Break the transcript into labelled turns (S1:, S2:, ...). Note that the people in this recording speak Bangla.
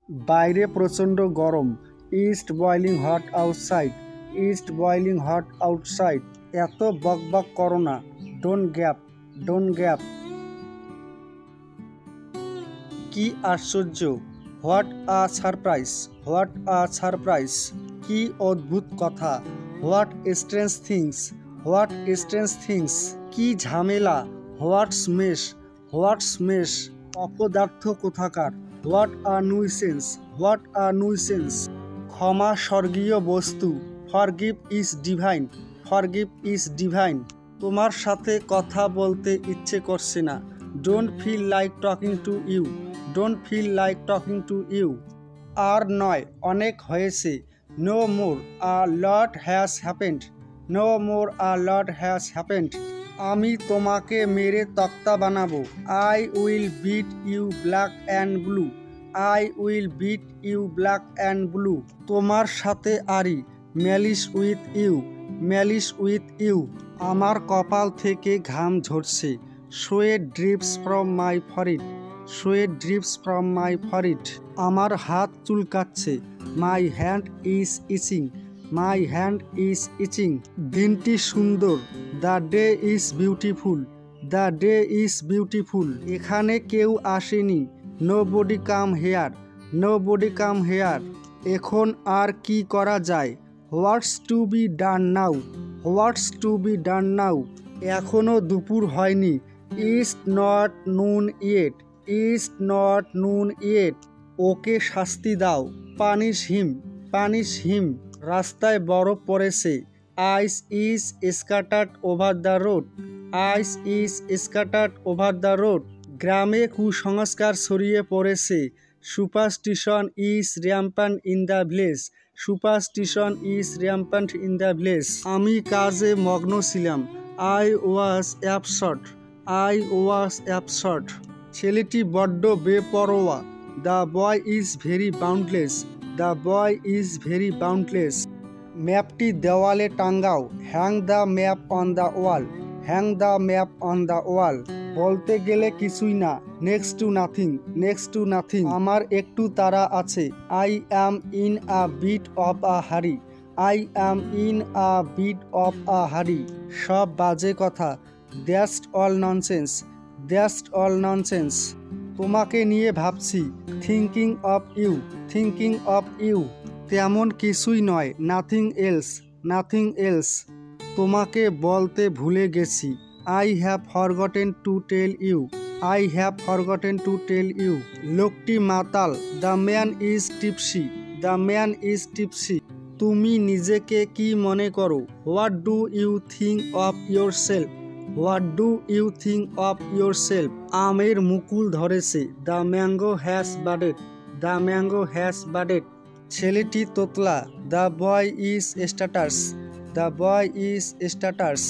S1: বাইরে প্রচণ্ড গরম। ইস্ট বয়লিং হট আউটসাইড। ইস্ট বয়লিং হট আউটসাইড। এত বকবক করো না। Don't gap. Don't gap. কি আশ্চর্য! What a surprise! What a surprise! কি অদ্ভুত কথা! What strange things! What strange things! কি ঝামেলা! What's mess! What's mess! অপদার্থ কোথাকার! What a nuisance! What a nuisance! ক্ষমা স্বর্গীয় বস্তু। Forgive is divine. Forgive is divine. তোমার সাথে কথা বলতে ইচ্ছে করছে না। Don't feel like talking to you. Don't feel like talking to you. আর নয়, অনেক হয়েছে। No more, a lot has happened. No more, a lot has happened. আমি তোমাকে মেরে তক্তা বানাবো। I will beat you black and blue. I will beat you black and blue. তোমার সাথে আরি। Malice with you. Malice with you. আমার কপাল থেকে ঘাম ঝরছে। Sweat drips from my forehead. Sweat drips from my forehead. আমার হাত চুলকাচ্ছে। মাই hand is itching. My hand is itching. দিনটি সুন্দর। The day is beautiful. The day is beautiful. এখানে কেউ আসেনি। Nobody come here. Nobody come here. এখন আর কি করা যায়? What's to be done now? What's to be done now? এখনও দুপুর হয়নি। It's not noon yet. It's not noon yet. ওকে শাস্তি দাও। Punish him. Punish him. রাস্তায় বরফ পড়েছে। Ice is scattered over the road. Ice is scattered over the road. গ্রামে কুসংস্কার ছড়িয়ে পড়েছে। Superstition is rampant in the village. Superstition is rampant in the village. আমি কাজে মগ্ন ছিলাম। I was absorbed. I was absorbed. ছেলেটি বড্ড বেপরোয়া। The boy is very boundless. The boy is very boundless. ম্যাপটি দেওয়ালে টাঙ্গাও। Hang the map on the wall. Hang the map on the wall. বলতে গেলে কিছুই না। Next to nothing. Next to nothing. আমার একটু তাড়া আছে। I am in a bit of a hurry. I am in a bit of a hurry. সব বাজে কথা। That's all nonsense. That's all nonsense. তোমাকে নিয়ে ভাবছি। Thinking of you. Thinking of you. তেমন কিছুই নয়। Nothing else. Nothing else. তোমাকে বলতে ভুলে গেছি। I have forgotten to tell you. I have forgotten to tell you. লোকটি মাতাল। The man is tipsy. The man is tipsy. তুমি নিজেকে কি মনে করো? What do you think of yourself? What do you think of yourself? আমের মুকুল ধরেছে। The mango has budded. The mango has budded. ছেলেটি তোতলা। The boy is status. The boy is status.